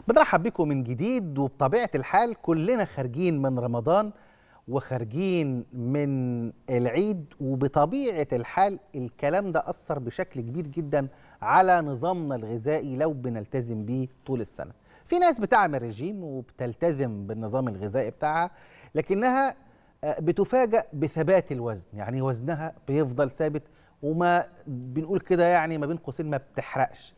بنرحب بكم من جديد. وبطبيعة الحال كلنا خارجين من رمضان وخارجين من العيد، وبطبيعة الحال الكلام ده أثر بشكل كبير جدا على نظامنا الغذائي لو بنلتزم بيه طول السنة. في ناس بتعمل رجيم وبتلتزم بالنظام الغذائي بتاعها، لكنها بتفاجأ بثبات الوزن، يعني وزنها بيفضل ثابت وما بنقول كده يعني ما بين قوسين ما بتحرقش.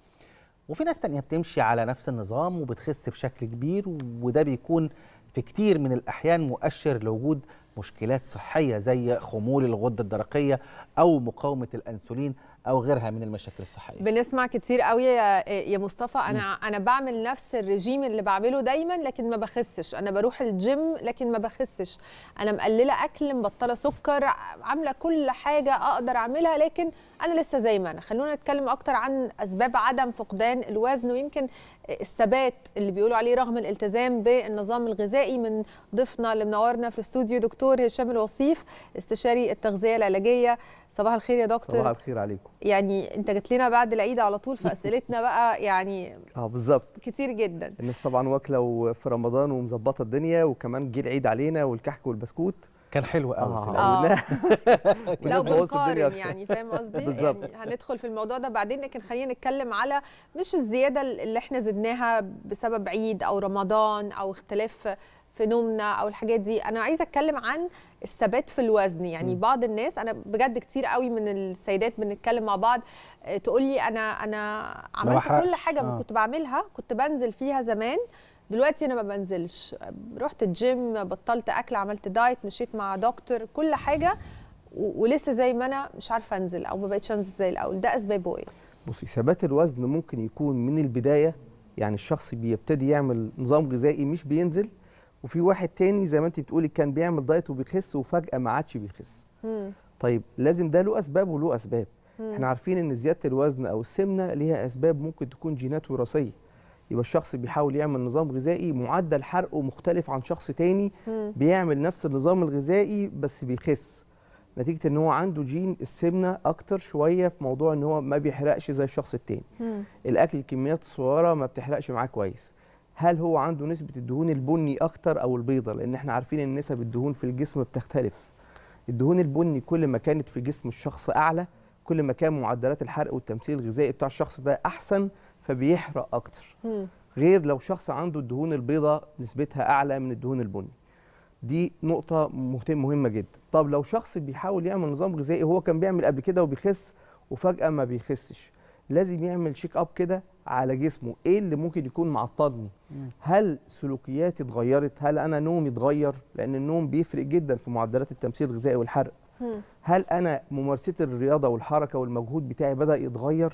وفي ناس تانية بتمشي على نفس النظام وبتخس بشكل كبير، وده بيكون في كتير من الأحيان مؤشر لوجود مشكلات صحية زي خمول الغدة الدرقية أو مقاومة الأنسولين أو غيرها من المشاكل الصحية. بنسمع كتير قوي يا مصطفى، انا بعمل نفس الرجيم اللي بعمله دايما لكن ما بخسش، انا بروح الجيم لكن ما بخسش، انا مقلله اكل، مبطله سكر، عامله كل حاجه اقدر اعملها لكن انا لسه زي ما انا. خلونا نتكلم اكتر عن اسباب عدم فقدان الوزن ويمكن الثبات اللي بيقولوا عليه رغم الالتزام بالنظام الغذائي من ضيفنا اللي منورنا في الاستوديو دكتور هشام الوصيف، استشاري التغذيه العلاجيه. صباح الخير يا دكتور. صباح الخير عليكم. يعني انت جيت لنا بعد العيد على طول، فاسئلتنا بقى يعني بالظبط كتير جدا. الناس طبعا واكله في رمضان ومظبطه الدنيا، وكمان جه العيد علينا والكحك والبسكوت كان حلو قوي في الأول. لو بنقارن يعني فاهم قصدي؟ بالظبط. يعني هندخل في الموضوع ده بعدين، لكن خلينا نتكلم على مش الزياده اللي احنا زدناها بسبب عيد او رمضان او اختلاف في نومنا او الحاجات دي. انا عايزه اتكلم عن الثبات في الوزن. يعني بعض الناس، انا بجد كتير قوي من السيدات بنتكلم مع بعض تقول لي انا عملت كل حاجه كنت بعملها، كنت بنزل فيها زمان، دلوقتي انا ما بنزلش، رحت الجيم، بطلت اكل، عملت دايت، مشيت مع دكتور، كل حاجه ولسه زي ما انا مش عارفه انزل او ما بقتش انزل زي الاول. ده اسبابه ايه؟ بصي، ثبات الوزن ممكن يكون من البدايه، يعني الشخص بيبتدي يعمل نظام غذائي مش بينزل، وفي واحد تاني زي ما انت بتقولي كان بيعمل دايت وبيخس وفجاه ما عادش بيخس. طيب لازم ده له اسباب وله اسباب. احنا عارفين ان زياده الوزن او السمنه ليها اسباب ممكن تكون جينات وراثيه، يبقى الشخص بيحاول يعمل نظام غذائي معدل حرقه مختلف عن شخص تاني بيعمل نفس النظام الغذائي بس بيخس، نتيجه ان هو عنده جين السمنه اكتر شويه في موضوع ان هو ما بيحرقش زي الشخص التاني. الاكل الكميات الصغيره ما بتحرقش معاه كويس. هل هو عنده نسبه الدهون البني اكتر او البيضه؟ لان احنا عارفين ان نسب الدهون في الجسم بتختلف. الدهون البني كل ما كانت في جسم الشخص اعلى، كل ما كان معدلات الحرق والتمثيل الغذائي بتاع الشخص ده احسن، فبيحرق اكتر. غير لو شخص عنده الدهون البيضاء نسبتها اعلى من الدهون البني. دي نقطه مهمه جدا. طب لو شخص بيحاول يعمل نظام غذائي هو كان بيعمل قبل كده وبيخس وفجاه ما بيخسش، لازم يعمل شيك اب كده على جسمه، ايه اللي ممكن يكون معطلني؟ هل سلوكياتي اتغيرت؟ هل انا نومي اتغير؟ لان النوم بيفرق جدا في معدلات التمثيل الغذائي والحرق. هل انا ممارستي الرياضه والحركه والمجهود بتاعي بدا يتغير؟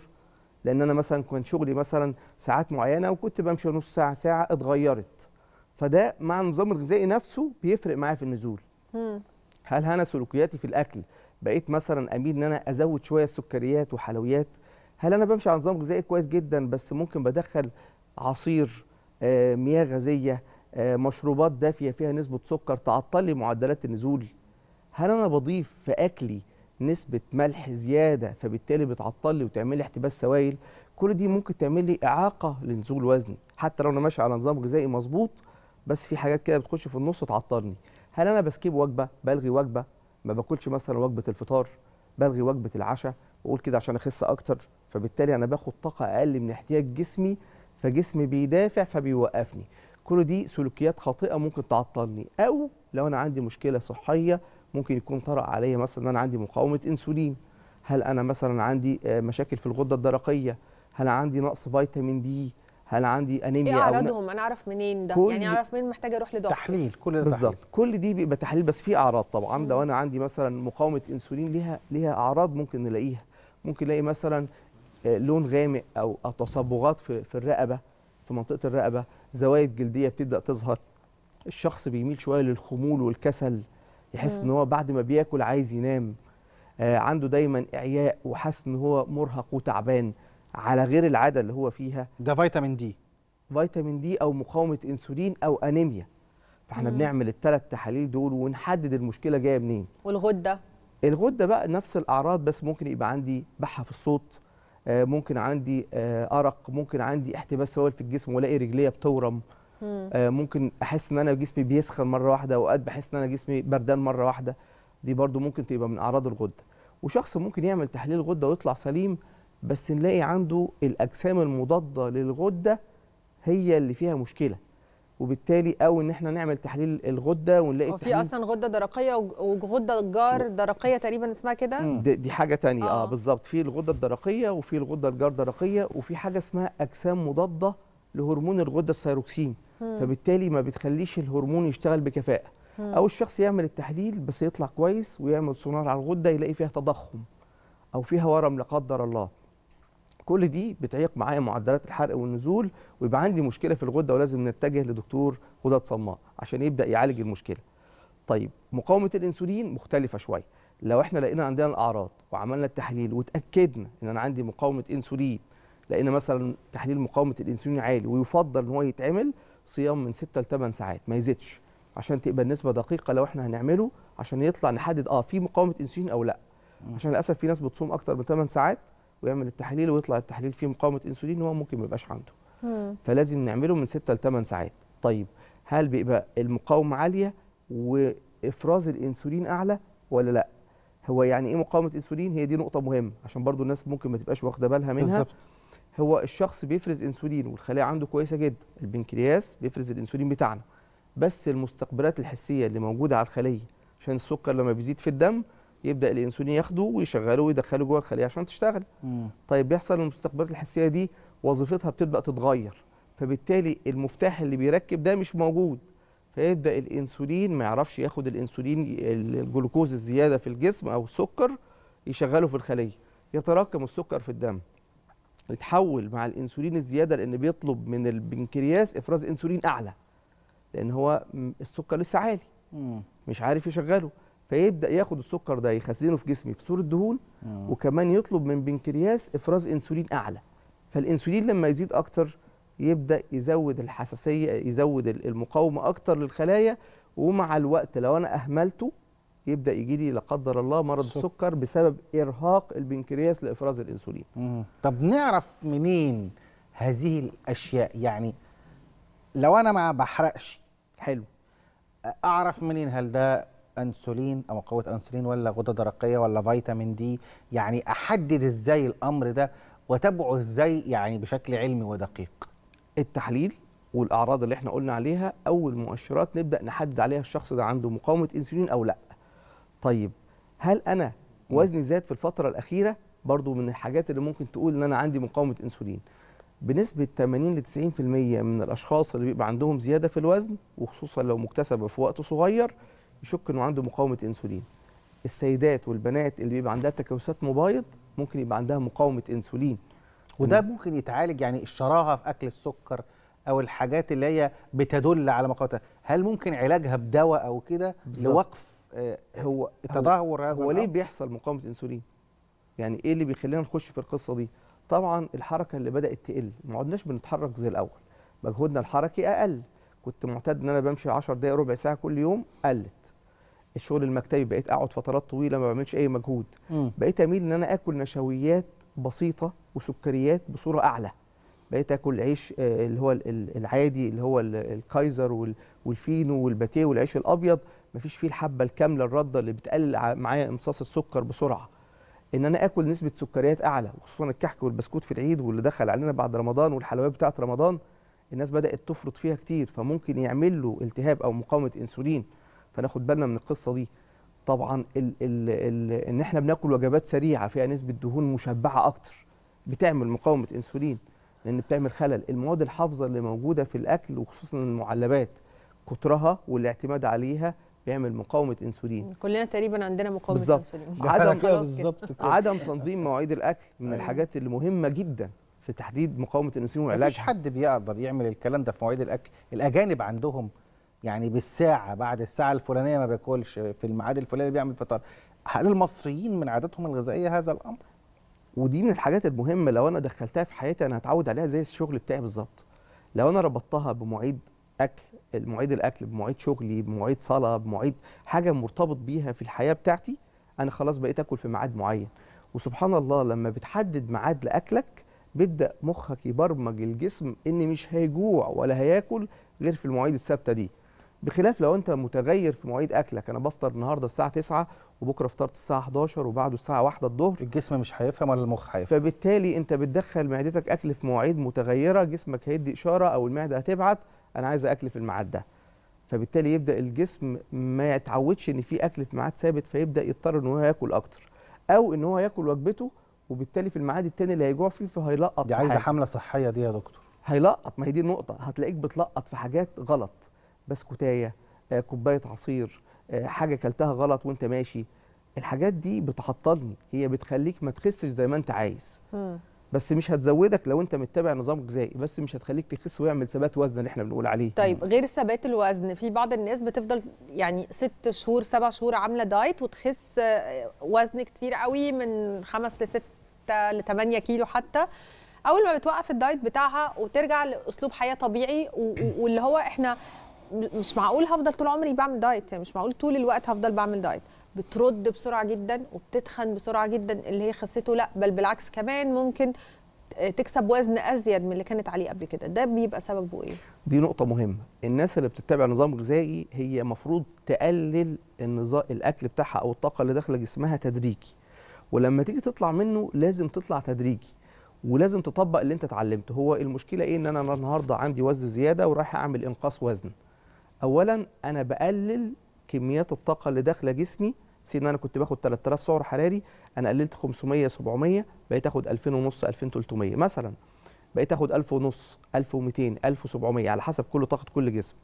لان انا مثلا كنت شغلي مثلا ساعات معينه وكنت بمشي نص ساعه ساعه، اتغيرت. فده مع النظام الغذائي نفسه بيفرق معايا في النزول. هل انا سلوكياتي في الاكل بقيت مثلا اميل ان انا ازود شويه السكريات وحلويات؟ هل انا بمشي على نظام غذائي كويس جدا بس ممكن بدخل عصير، مياه غازيه، مشروبات دافيه فيها نسبه سكر تعطل لي معدلات النزول؟ هل انا بضيف في اكلي نسبه ملح زياده فبالتالي بتعطل لي وتعمل لي احتباس سوائل؟ كل دي ممكن تعمل لي اعاقه لنزول وزني، حتى لو انا ماشي على نظام غذائي مظبوط بس في حاجات كده بتخش في النص تعطلني. هل انا بسكيب وجبه، بلغي وجبه، ما باكلش مثلا وجبه الفطار، بلغي وجبه العشاء واقول كده عشان اخس اكتر، فبالتالي انا باخد طاقه اقل من احتياج جسمي، فجسمي بيدافع فبيوقفني. كل دي سلوكيات خاطئه ممكن تعطلني. او لو انا عندي مشكله صحيه ممكن يكون طرأ عليا مثلا ان انا عندي مقاومه انسولين، هل انا مثلا عندي مشاكل في الغده الدرقيه، هل عندي نقص فيتامين دي، هل عندي انيميا؟ ايه اعراضهم؟ انا اعرف منين ده؟ يعني اعرف منين محتاجه اروح لدكتور؟ تحليل، كل ده بالظبط. تحليل. كل دي بيبقى تحليل بس في اعراض طبعا. لو انا عندي مثلا مقاومه انسولين ليها اعراض ممكن نلاقيها. ممكن نلاقي مثلا لون غامق او تصبغات في الرقبه، في منطقه الرقبه، زوايد جلديه بتبدا تظهر، الشخص بيميل شويه للخمول والكسل، يحس ان هو بعد ما بياكل عايز ينام، عنده دايما اعياء وحاسس ان هو مرهق وتعبان على غير العاده اللي هو فيها. ده فيتامين دي. فيتامين دي او مقاومه انسولين او انيميا. فاحنا بنعمل الثلاث تحاليل دول ونحدد المشكله جايه منين. والغده؟ الغده بقى نفس الاعراض بس ممكن يبقى عندي بحه في الصوت، ممكن عندي ارق، ممكن عندي احتباس سوائل في الجسم والاقي رجليا بتورم، ممكن احس ان انا جسمي بيسخن مره واحده، اوقات بحس ان انا جسمي بردان مره واحده. دي برضو ممكن تبقى من اعراض الغده. وشخص ممكن يعمل تحليل غده ويطلع سليم، بس نلاقي عنده الاجسام المضاده للغده هي اللي فيها مشكله، وبالتالي او ان احنا نعمل تحليل الغده ونلاقي في اصلا غده درقيه وغده جار درقيه تقريبا اسمها كده. دي حاجه تانية. بالظبط، في الغده الدرقيه وفي الغده الجار درقيه، وفي حاجه اسمها اجسام مضاده لهرمون الغده الثيروكسين، فبالتالي ما بتخليش الهرمون يشتغل بكفاءه. او الشخص يعمل التحليل بس يطلع كويس ويعمل سونار على الغده يلاقي فيها تضخم او فيها ورم لا قدر الله. كل دي بتعيق معايا معدلات الحرق والنزول، ويبقى عندي مشكله في الغده ولازم نتجه لدكتور غدد صماء عشان يبدا يعالج المشكله. طيب مقاومه الانسولين مختلفه شويه. لو احنا لقينا عندنا الاعراض وعملنا التحليل وتاكدنا ان انا عندي مقاومه انسولين، لقينا مثلا تحليل مقاومه الانسولين عالي، ويفضل ان هو يتعمل صيام من 6 ل 8 ساعات ما يزيدش، عشان تبقى النسبه دقيقه لو احنا هنعمله، عشان يطلع نحدد في مقاومه انسولين او لا. عشان للاسف في ناس بتصوم اكتر من 8 ساعات ويعمل التحليل ويطلع التحليل فيه مقاومه انسولين وهو ممكن ما يبقاش عنده. فلازم نعمله من 6 ل 8 ساعات. طيب هل بيبقى المقاومه عاليه وافراز الانسولين اعلى ولا لا؟ هو يعني ايه مقاومه انسولين؟ هي دي نقطه مهمه عشان برضو الناس ممكن ما تبقاش واخده بالها منها. بالظبط. هو الشخص بيفرز انسولين والخلايا عنده كويسه جدا، البنكرياس بيفرز الانسولين بتاعنا، بس المستقبلات الحسيه اللي موجوده على الخليه، عشان السكر لما بيزيد في الدم يبدا الانسولين ياخده ويشغله ويدخله جوه الخليه عشان تشتغل. طيب بيحصل المستقبلات الحسيه دي وظيفتها بتبدا تتغير، فبالتالي المفتاح اللي بيركب ده مش موجود، فيبدا الانسولين ما يعرفش ياخد الانسولين الجلوكوز الزياده في الجسم او السكر يشغله في الخليه، يتراكم السكر في الدم، يتحول مع الانسولين الزياده لان بيطلب من البنكرياس افراز انسولين اعلى، لان هو السكر لسه عالي مش عارف يشغله، فيبدا ياخد السكر ده يخزنه في جسمي في صوره دهون، وكمان يطلب من بنكرياس افراز انسولين اعلى. فالانسولين لما يزيد اكتر يبدا يزود الحساسيه، يزود المقاومه اكتر للخلايا، ومع الوقت لو انا اهملته يبدا يجي لي لا قدر الله مرض السكر بسبب ارهاق البنكرياس لافراز الانسولين. طب نعرف منين هذه الاشياء؟ يعني لو انا ما بحرقش حلو، اعرف منين هل ده انسولين او قوه انسولين ولا غده درقيه ولا فيتامين دي؟ يعني احدد ازاي الامر ده واتابعه ازاي يعني بشكل علمي ودقيق؟ التحليل والاعراض اللي احنا قلنا عليها اول مؤشرات نبدا نحدد عليها الشخص ده عنده مقاومه انسولين او لا. طيب هل انا وزني زاد في الفتره الاخيره؟ برضو من الحاجات اللي ممكن تقول ان انا عندي مقاومه انسولين. بنسبه 80 ل 90% من الاشخاص اللي بيبقى عندهم زياده في الوزن، وخصوصا لو مكتسبه في وقت صغير، يشك انه عنده مقاومه انسولين. السيدات والبنات اللي بيبقى عندها تكيسات مبايض ممكن يبقى عندها مقاومه انسولين، وده ممكن يتعالج. يعني الشراهه في اكل السكر او الحاجات اللي هي بتدل على مقاومه، هل ممكن علاجها بدواء او كده لوقف هو تدهور هذا؟ هو ليه بيحصل مقاومه انسولين؟ يعني ايه اللي بيخلينا نخش في القصه دي؟ طبعا الحركه اللي بدات تقل، ما عدناش بنتحرك زي الاول، مجهودنا الحركي اقل. كنت معتاد ان انا بمشي 10 دقائق ربع ساعه كل يوم، قلت. الشغل المكتبي بقيت اقعد فترات طويله ما بعملش اي مجهود. بقيت اميل ان انا اكل نشويات بسيطه وسكريات بصوره اعلى. بقيت اكل عيش اللي هو العادي اللي هو الكايزر والفينو والباتيه والعيش الابيض، مفيش فيه الحبه الكامله الرده اللي بتقلل معايا امتصاص السكر بسرعه. ان انا اكل نسبه سكريات اعلى، وخصوصا الكحك والبسكوت في العيد واللي دخل علينا بعد رمضان والحلويات بتاعه رمضان، الناس بدات تفرط فيها كتير، فممكن يعمل له التهاب او مقاومه انسولين، فناخد بالنا من القصه دي. طبعا ان احنا بناكل وجبات سريعه فيها نسبه دهون مشبعه اكتر بتعمل مقاومه انسولين، لان بتعمل خلل. المواد الحافظه اللي موجوده في الاكل وخصوصا المعلبات كترها والاعتماد عليها بيعمل مقاومه انسولين. كلنا تقريبا عندنا مقاومه بالزبط. انسولين. عدم تنظيم مواعيد الاكل من الحاجات اللي مهمه جدا في تحديد مقاومه الانسولين وعلاجها. مفيش حد بيقدر يعمل الكلام ده في مواعيد الاكل. الاجانب عندهم يعني بالساعه، بعد الساعه الفلانيه ما بياكلش، في الميعاد الفلاني بيعمل فطار. هل المصريين من عاداتهم الغذائيه هذا الامر؟ ودي من الحاجات المهمه لو انا دخلتها في حياتي انا هتعود عليها زي الشغل بتاعي بالظبط. لو انا ربطتها بمواعيد اكل، مواعيد الاكل بمواعيد شغلي، بمواعيد صلاه، بمواعيد حاجه مرتبط بيها في الحياه بتاعتي، انا خلاص بقيت اكل في ميعاد معين. وسبحان الله لما بتحدد ميعاد لاكلك بيبدا مخك يبرمج الجسم ان مش هيجوع ولا هياكل غير في المواعيد الثابته دي، بخلاف لو انت متغير في مواعيد اكلك. انا بفطر النهارده الساعه 9 وبكره فطرت الساعه 11 وبعده الساعه 1 الظهر، الجسم مش هيفهم ولا المخ هيفهم. فبالتالي انت بتدخل معدتك اكل في مواعيد متغيره، جسمك هيدي اشاره او المعده هتبعت انا عايز اكل في الميعاد ده، فبالتالي يبدا الجسم ما يتعودش ان في اكل في ميعاد ثابت، فيبدا يضطر ان هو ياكل اكتر او ان هو ياكل وجبته، وبالتالي في الميعاد التاني اللي هيجوع فيه فهيلقط. دي عايزه حمله صحيه دي يا دكتور. هيلقط، ما هي دي النقطه، هتلاقيك بتلقط في حاجات غلط، بسكوتايه، كوبايه عصير، حاجه كلتها غلط وانت ماشي. الحاجات دي بتعطلني، هي بتخليك ما تخسش زي ما انت عايز، بس مش هتزودك لو انت متبع نظام غذائي، بس مش هتخليك تخس ويعمل ثبات وزن اللي احنا بنقول عليه. طيب غير ثبات الوزن، في بعض الناس بتفضل يعني 6 شهور 7 شهور عامله دايت وتخس وزن كتير قوي من 5 ل 6 ل 8 كيلو حتى. اول ما بتوقف الدايت بتاعها وترجع لاسلوب حياه طبيعي واللي هو احنا مش معقول هفضل طول عمري بعمل دايت، يعني مش معقول طول الوقت هفضل بعمل دايت، بترد بسرعه جدا وبتتخن بسرعه جدا اللي هي خسته، لا بل بالعكس كمان ممكن تكسب وزن ازيد من اللي كانت عليه قبل كده. ده بيبقى سببه ايه؟ دي نقطه مهمه. الناس اللي بتتبع نظام غذائي هي مفروض تقلل النظام الاكل بتاعها او الطاقه اللي داخله جسمها تدريجي، ولما تيجي تطلع منه لازم تطلع تدريجي، ولازم تطبق اللي انت اتعلمته. هو المشكله ايه؟ ان انا النهارده عندي وزن زياده ورايح اعمل انقاص وزن. اولا انا بقلل كميات الطاقه اللي داخله جسمي، ان انا كنت باخد 3000 سعر حراري، انا قللت 500 700 بقيت اخد 2000 ونص 2300 مثلا، بقيت اخد 1000 ونص 1200 1700 على حسب كل طاقه كل جسم.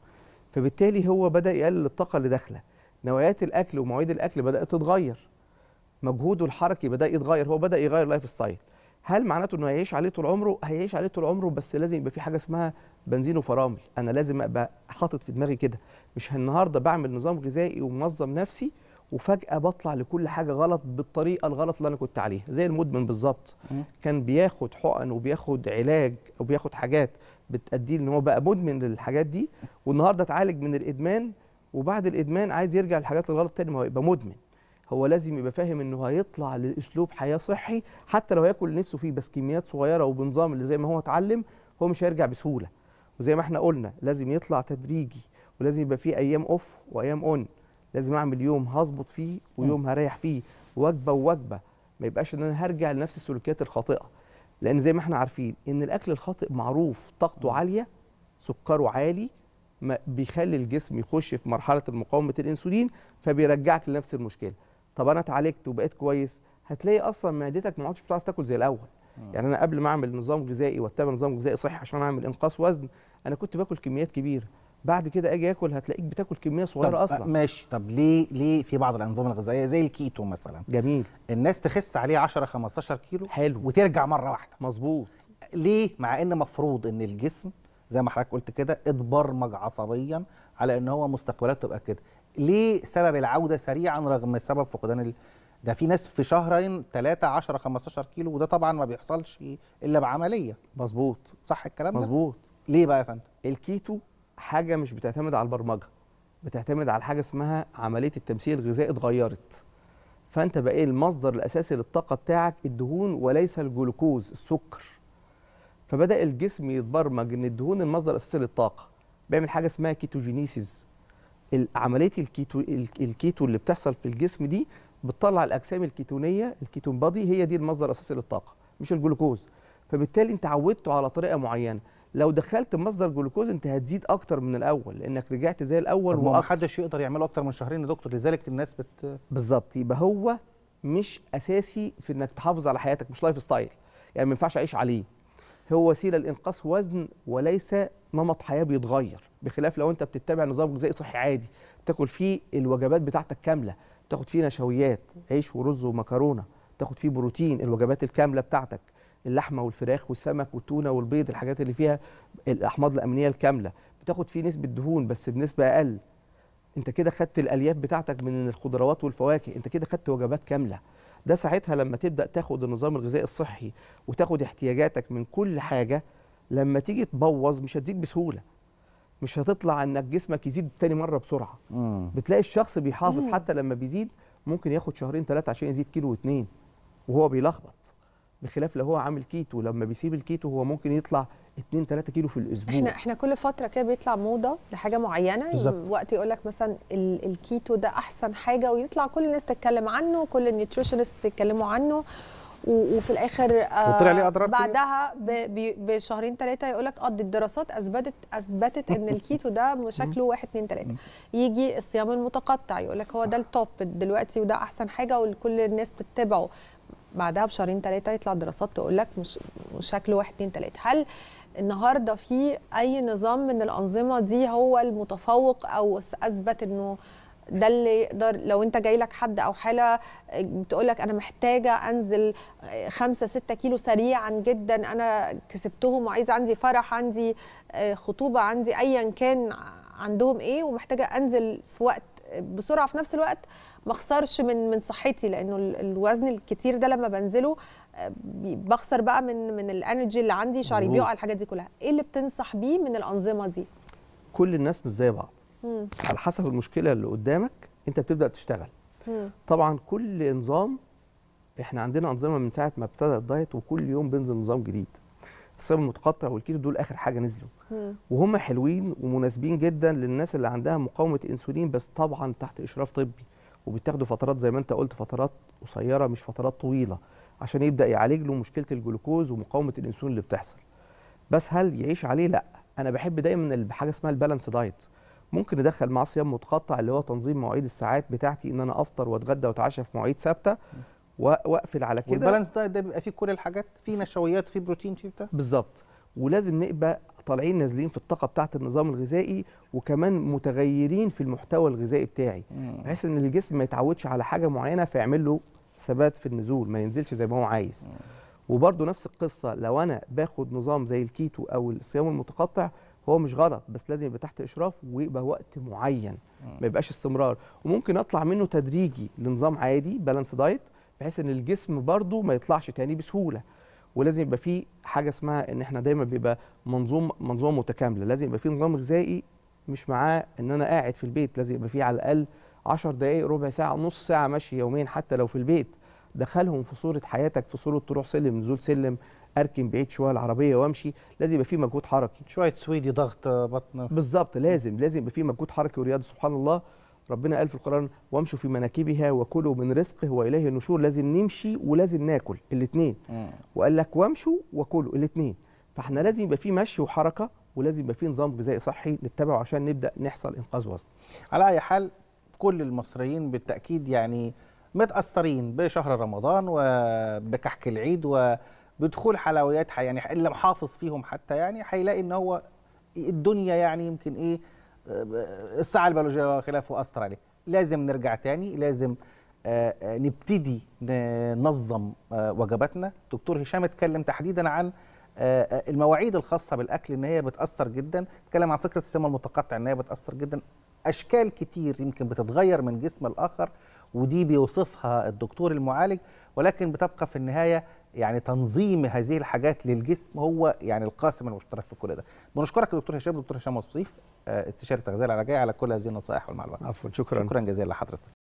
فبالتالي هو بدا يقلل الطاقه اللي داخله، نوعيات الاكل ومواعيد الاكل بدات تتغير، مجهوده الحركي بدا يتغير، هو بدا يغير لايف ستايل. هل معناته انه هيعيش عليه طول عمره؟ هيعيش عليه طول عمره، بس لازم يبقى في حاجه اسمها بنزين وفرامل. انا لازم ابقى حاطط في دماغي كده، مش النهارده بعمل نظام غذائي ومنظم نفسي وفجاه بطلع لكل حاجه غلط بالطريقه الغلط اللي انا كنت عليها، زي المدمن بالظبط. كان بياخد حقن وبياخد علاج او بياخد حاجات بتأديه ان هو بقى مدمن للحاجات دي، والنهارده اتعالج من الادمان، وبعد الادمان عايز يرجع للحاجات الغلط تاني، ما هو يبقى مدمن. هو لازم يبقى فاهم انه هيطلع لاسلوب حياه صحي، حتى لو هياكل اللي نفسه فيه بس كميات صغيره وبنظام اللي زي ما هو اتعلم، هو مش هيرجع بسهوله. وزي ما احنا قلنا لازم يطلع تدريجي، ولازم يبقى فيه ايام اوف وايام اون. لازم اعمل يوم هظبط فيه ويوم هريح فيه، وجبه ووجبه، ما يبقاش ان انا هرجع لنفس السلوكيات الخاطئه. لان زي ما احنا عارفين ان الاكل الخاطئ معروف طاقته عاليه، سكره عالي، ما بيخلي الجسم يخش في مرحله مقاومه الانسولين، فبيرجعك لنفس المشكله. طب انا اتعالجت وبقيت كويس، هتلاقي اصلا معدتك ما عادش بتعرف تاكل زي الاول. يعني انا قبل ما اعمل نظام غذائي واتبع نظام غذائي صحي عشان اعمل انقاص وزن، انا كنت باكل كميات كبيره، بعد كده اجي اكل هتلاقيك بتاكل كميه صغيره اصلا. ماشي. طب ليه في بعض الانظمه الغذائيه زي الكيتو مثلا جميل الناس تخس عليه 10 15 كيلو حلو وترجع مره واحده؟ مظبوط. ليه؟ مع ان مفروض ان الجسم زي ما حضرتك قلت كده اتبرمج عصبيا على ان هو مستقبلاته تبقى كده. ليه سبب العوده سريعا رغم سبب فقدان ده في ناس في شهرين 3 10 15 كيلو، وده طبعا ما بيحصلش الا بعمليه. مظبوط صح الكلام ده؟ مظبوط. ليه بقى يا فندم؟ الكيتو حاجه مش بتعتمد على البرمجه، بتعتمد على حاجه اسمها عمليه التمثيل الغذائي اتغيرت. فانت بقى المصدر الاساسي للطاقه بتاعك الدهون وليس الجلوكوز السكر. فبدا الجسم يتبرمج ان الدهون المصدر الاساسي للطاقه، بيعمل حاجه اسمها كيتوجينيسيس. عمليه الكيتو اللي بتحصل في الجسم دي بتطلع الاجسام الكيتونيه، الكيتون بادي، هي دي المصدر الاساسي للطاقه مش الجلوكوز. فبالتالي انت عودته على طريقه معينه، لو دخلت مصدر جلوكوز انت هتزيد اكتر من الاول لانك رجعت زي الاول. طب ما حدش يقدر يعمله اكتر من شهرين يا دكتور، لذلك الناس بالظبط. يبقى هو مش اساسي في انك تحافظ على حياتك، مش لايف ستايل، يعني ما ينفعش اعيش عليه. هو وسيله لانقاص وزن وليس نمط حياه بيتغير، بخلاف لو انت بتتبع نظام غذائي صحي عادي تاكل فيه الوجبات بتاعتك كامله، تاخد فيه نشويات عيش ورز ومكرونه، تاخد فيه بروتين الوجبات الكامله بتاعتك، اللحمه والفراخ والسمك والتونه والبيض، الحاجات اللي فيها الاحماض الامينيه الكامله، بتاخد فيه نسبه دهون بس بنسبه اقل. انت كده خدت الالياف بتاعتك من الخضروات والفواكه، انت كده خدت وجبات كامله. ده ساعتها لما تبدا تاخد النظام الغذائي الصحي وتاخد احتياجاتك من كل حاجه، لما تيجي تبوظ مش هتزيد بسهوله، مش هتطلع انك جسمك يزيد تاني مره بسرعه. بتلاقي الشخص بيحافظ حتى لما بيزيد ممكن ياخد شهرين 3 عشان يزيد كيلو و2. وهو بيلخبط. بخلاف لو هو عامل كيتو، لما بيسيب الكيتو هو ممكن يطلع 2-3 كيلو في الاسبوع. احنا كل فتره كده بيطلع موضه لحاجه معينه، وقت يقول لك مثلا الكيتو ده احسن حاجه، ويطلع كل الناس تتكلم عنه، كل النيوتريشنست يتكلموا عنه، وفي الاخر وطلع ليه اضرار بعدها بشهرين 3 يقول لك دي الدراسات اثبتت ان الكيتو ده شكله 1 2 3. يجي الصيام المتقطع يقول لك هو ده التوب دلوقتي وده احسن حاجه وكل الناس بتتبعه، بعدها بشهرين 3 يطلع دراسات تقول لك مش شكله 1 2 3. هل النهارده في اي نظام من الانظمه دي هو المتفوق او اثبت انه ده اللي يقدر، لو انت جاي لك حد او حاله بتقول لك انا محتاجه انزل 5-6 كيلو سريعا جدا، انا كسبتهم وعايزه عندي فرح، عندي خطوبه، عندي ايا كان عندهم ايه، ومحتاجه انزل في وقت بسرعه، في نفس الوقت ما اخسرش من صحتي، لانه الوزن الكتير ده لما بنزله بخسر بقى من الانرجي اللي عندي، شعري بيقع، الحاجات دي كلها. ايه اللي بتنصح بيه من الانظمه دي؟ كل الناس مش زي بعض، على حسب المشكله اللي قدامك انت بتبدا تشتغل. طبعا كل نظام، احنا عندنا انظمه من ساعه ما ابتدى الدايت وكل يوم بينزل نظام جديد. الصيام المتقطع والكيتو دول اخر حاجه نزلوا، وهم حلوين ومناسبين جدا للناس اللي عندها مقاومه انسولين، بس طبعا تحت اشراف طبي، وبيتاخدوا فترات زي ما انت قلت، فترات قصيره مش فترات طويله، عشان يبدا يعالج له مشكله الجلوكوز ومقاومه الانسولين اللي بتحصل. بس هل يعيش عليه؟ لا. انا بحب دايما بحاجه اسمها البالانس دايت. ممكن ندخل معاه صيام متقطع اللي هو تنظيم مواعيد الساعات بتاعتي، ان انا افطر واتغدى واتعشى في مواعيد ثابته واقفل على كده. والبالانس دايت ده بيبقى فيه كل الحاجات، فيه نشويات، فيه بروتين، فيه بتاع. بالظبط. ولازم نبقى طالعين نازلين في الطاقه بتاعه النظام الغذائي، وكمان متغيرين في المحتوى الغذائي بتاعي، بحيث ان الجسم ما يتعودش على حاجه معينه فيعمل له ثبات في النزول، ما ينزلش زي ما هو عايز. وبرده نفس القصه لو انا باخد نظام زي الكيتو او الصيام المتقطع، هو مش غلط، بس لازم يبقى تحت اشراف ويبقى وقت معين، ما يبقاش استمرار. وممكن اطلع منه تدريجي لنظام عادي بالانس دايت، بحيث ان الجسم برده ما يطلعش تاني بسهوله. ولازم يبقى فيه حاجه اسمها ان احنا دايما بيبقى منظومه متكامله، لازم يبقى فيه نظام غذائي مش معاه ان انا قاعد في البيت، لازم يبقى فيه على الاقل 10 دقائق، ربع ساعه، نص ساعه مشي يوميا حتى لو في البيت. دخلهم في صوره حياتك، في صوره تروح سلم نزول سلم، اركن بعيد شويه العربيه وامشي، لازم يبقى فيه مجهود حركي، شويه سويدي، ضغط بطن. بالظبط، لازم يبقى فيه مجهود حركي ورياضه. سبحان الله، ربنا قال في القرآن وامشوا في مناكبها وكلوا من رزقه وإليه النشور. لازم نمشي ولازم ناكل الاثنين، وقال لك وامشوا وكلوا الاثنين. فاحنا لازم يبقى في مشي وحركه، ولازم يبقى في نظام غذائي صحي نتبعه عشان نبدا نحصل انقاذ وزن. على اي حال كل المصريين بالتاكيد يعني متاثرين بشهر رمضان وبكحك العيد وبدخول حلويات، يعني اللي محافظ فيهم حتى يعني هيلاقي ان هو الدنيا يعني يمكن ايه الساعه البيولوجيه وخلافه اثر عليه. لازم نرجع تاني، لازم نبتدي ننظم وجباتنا. دكتور هشام اتكلم تحديدا عن المواعيد الخاصه بالاكل ان هي بتاثر جدا، اتكلم عن فكره الصيام المتقطع ان هي بتاثر جدا. اشكال كتير يمكن بتتغير من جسم الاخر، ودي بيوصفها الدكتور المعالج، ولكن بتبقى في النهايه يعني تنظيم هذه الحاجات للجسم هو يعني القاسم المشترك في كل ده. بنشكرك يا دكتور هشام، دكتور هشام وصيف، استشاري التغذيه العلاجيه، على كل هذه النصائح والمعلومات. عفوا، شكرا جزيلا لحضرتك.